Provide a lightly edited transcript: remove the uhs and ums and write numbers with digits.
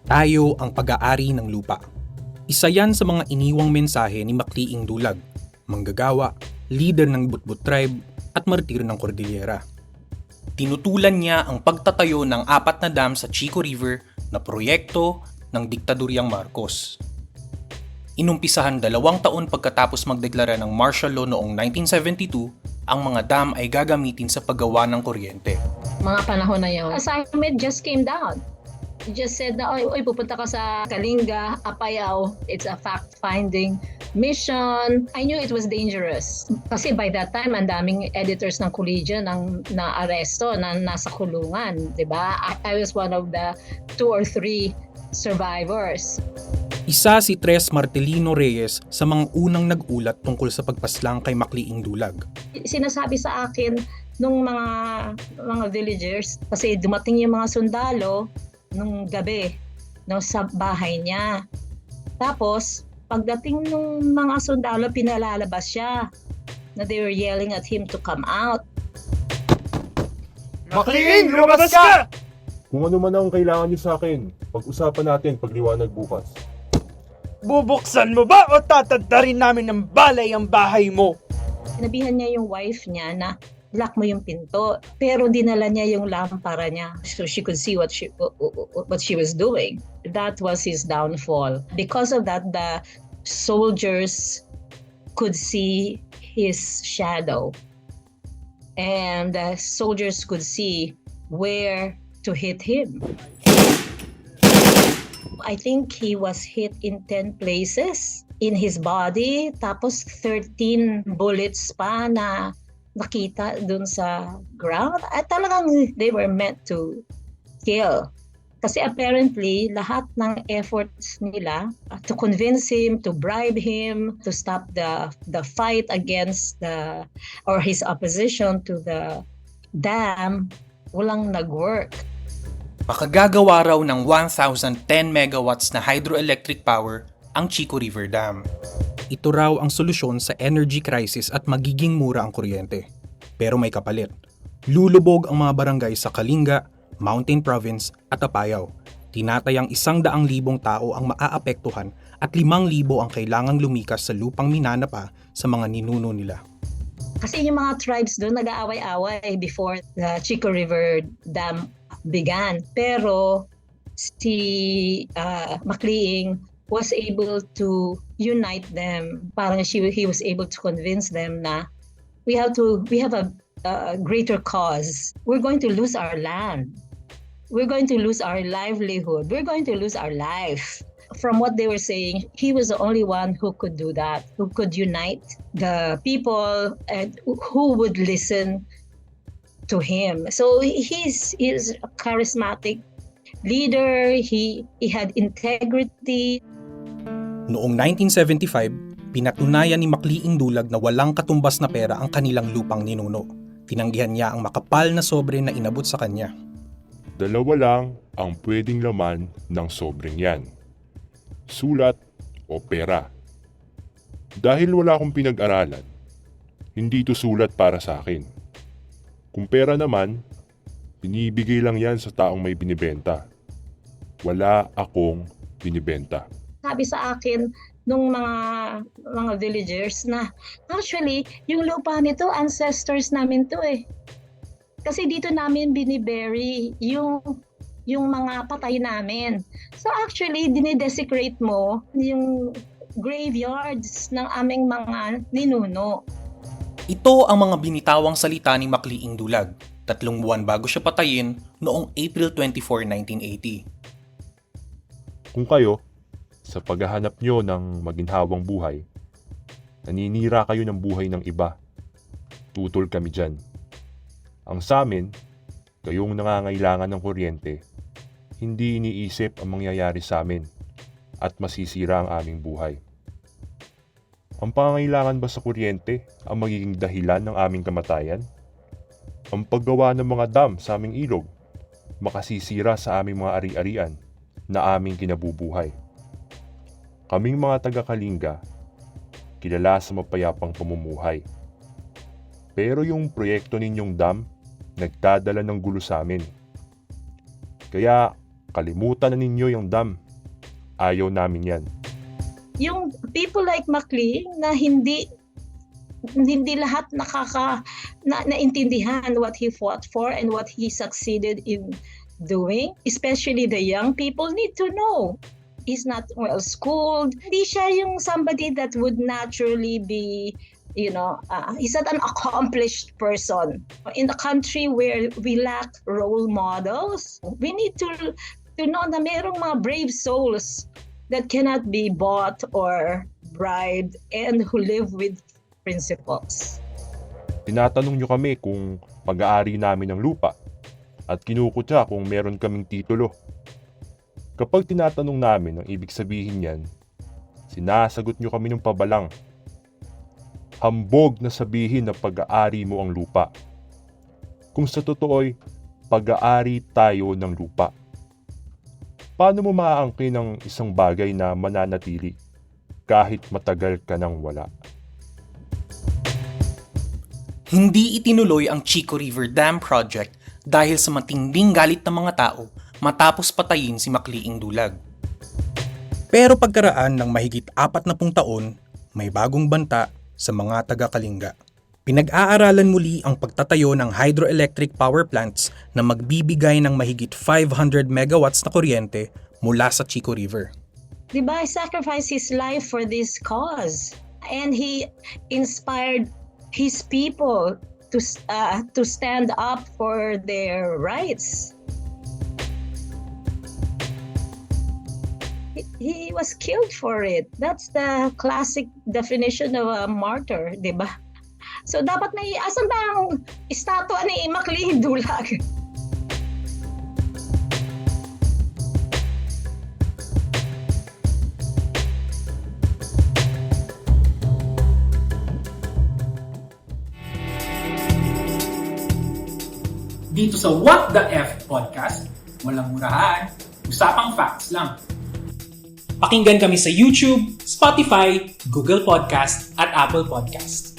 Tayo ang pag-aari ng lupa. Isa yan sa mga iniwang mensahe ni Makliing Dulag, manggagawa, leader ng Butbut Tribe at martir ng Cordillera. Tinutulan niya ang pagtatayo ng 4 na dam sa Chico River na proyekto ng diktadoryang Marcos. Inumpisahan 2 taon pagkatapos magdeklara ng martial law noong 1972, ang mga dam ay gagamitin sa paggawa ng kuryente. Mga panahon na yun, assignment just came down. He just said na, oy, pupunta ka sa Kalinga, Apayao. It's a fact-finding mission. I knew it was dangerous. Kasi by that time, ang daming editors ng Collegian ang na-aresto, na nasa kulungan. Diba? I was one of the 2 or 3 survivors. Isa si Tres Martelino Reyes sa mga unang nag-ulat tungkol sa pagpaslang kay Makliing Dulag. Sinasabi sa akin nung mga villagers, kasi dumating yung mga sundalo nung gabi sa bahay niya. Tapos, pagdating nung mga sundalo, pinalalabas siya na they were yelling at him to come out. Makliing, lumabas ka! Kung ano man ang kailangan niyo sa akin, pag-usapan natin pagliwanag bukas. Bubuksan mo ba o tatadtarin namin ng balay ang bahay mo? Sinabihan niya yung wife niya na lock mo yung pinto, pero dinala niya yung lampara niya so she could see what she was doing. That was his downfall. Because of that, the soldiers could see his shadow, and the soldiers could see where to hit him. I think he was hit in 10 places in his body, tapos 13 bullets pa na nakita dun sa ground. At talagang they were meant to kill. Kasi apparently, lahat ng efforts nila to convince him, to bribe him, to stop the fight against his opposition to the dam, walang nag-work. Makagagawa raw ng 1,010 megawatts na hydroelectric power ang Chico River Dam. Ito raw ang solusyon sa energy crisis at magiging mura ang kuryente. Pero may kapalit. Lulubog ang mga barangay sa Kalinga, Mountain Province at Apayao. Tinatayang 100,000 tao ang maaapektuhan at 5,000 ang kailangang lumikas sa lupang minana pa sa mga ninuno nila. Kasi yung mga tribes doon nag-aaway-away before the Chico River Dam began. Pero si Makliing was able to unite them. Parang he was able to convince them na we have a greater cause. We're going to lose our land. We're going to lose our livelihood. We're going to lose our life. From what they were saying, he was the only one who could do that, who could unite the people and who would listen to him. So he's a charismatic leader. He had integrity. Noong 1975, pinatunayan ni Makliing Dulag na walang katumbas na pera ang kanilang lupang ninuno. Tinanggihan niya ang makapal na sobre na inabot sa kanya. 2 lang ang pwedeng laman ng sobreng yan. Sulat o pera. Dahil wala akong pinag-aralan, hindi ito sulat para sa akin. Kung pera naman, binibigay lang yan sa taong may binibenta. Wala akong binibenta. Sabi sa akin nung mga villagers na actually yung lupa nito ancestors namin to eh. Kasi dito namin binibury yung mga patay namin. So actually dinidesecrate mo yung graveyards ng aming mga ninuno. Ito ang mga binitawang salita ni Makliing Dulag, 3 buwan bago siya patayin noong April 24, 1980. Kung kayo, sa paghahanap nyo ng maginhawang buhay, naninira kayo ng buhay ng iba, tutol kami dyan. Ang sa amin, kayong nangangailangan ng kuryente, hindi iniisip ang mangyayari sa amin at masisira ang aming buhay. Ang pangangailangan ba sa kuryente ang magiging dahilan ng aming kamatayan? Ang paggawa ng mga dam sa aming ilog, makasisira sa aming mga ari-arian na aming kinabubuhay. Kaming mga taga-Kalinga, kilala sa mapayapang pamumuhay. Pero yung proyekto ninyong dam, nagdadala ng gulo sa amin. Kaya Kalimutan na ninyo yung dam. Ayaw namin yan. Yung people like MacLean na hindi lahat naintindihan what he fought for and what he succeeded in doing, especially the young people need to know. He's not well schooled. Hindi siya yung somebody that would naturally be, he's not an accomplished person. In a country where we lack role models, we need to know na merong mga brave souls that cannot be bought or bribed and who live with principles. Tinatanong nyo kami kung pag-aari namin ng lupa at kinukutya kung meron kaming titulo. Kapag tinatanong namin ang ibig sabihin yan, sinasagot nyo kami ng pabalang. Hambog na sabihin na pag-aari mo ang lupa. Kung sa totoo'y pag-aari tayo ng lupa. Paano mo maaangkin ng isang bagay na mananatili kahit matagal ka nang wala? Hindi itinuloy ang Chico River Dam Project dahil sa matinding galit ng mga tao matapos patayin si Macleing Dulag. Pero pagkaraan ng mahigit 40 taon, may bagong banta sa mga taga-Kalinga. Pinag-aaralan muli ang pagtatayo ng hydroelectric power plants na magbibigay ng mahigit 500 megawatts na kuryente mula sa Chico River. Diba, he sacrificed his life for this cause. And he inspired his people to stand up for their rights. He was killed for it. That's the classic definition of a martyr, di ba? So dapat asan ba ang estatwa ni Macleing Dulag? Dito sa What the F Podcast, walang murahan, usapang facts lang. Pakinggan kami sa YouTube, Spotify, Google Podcast at Apple Podcast.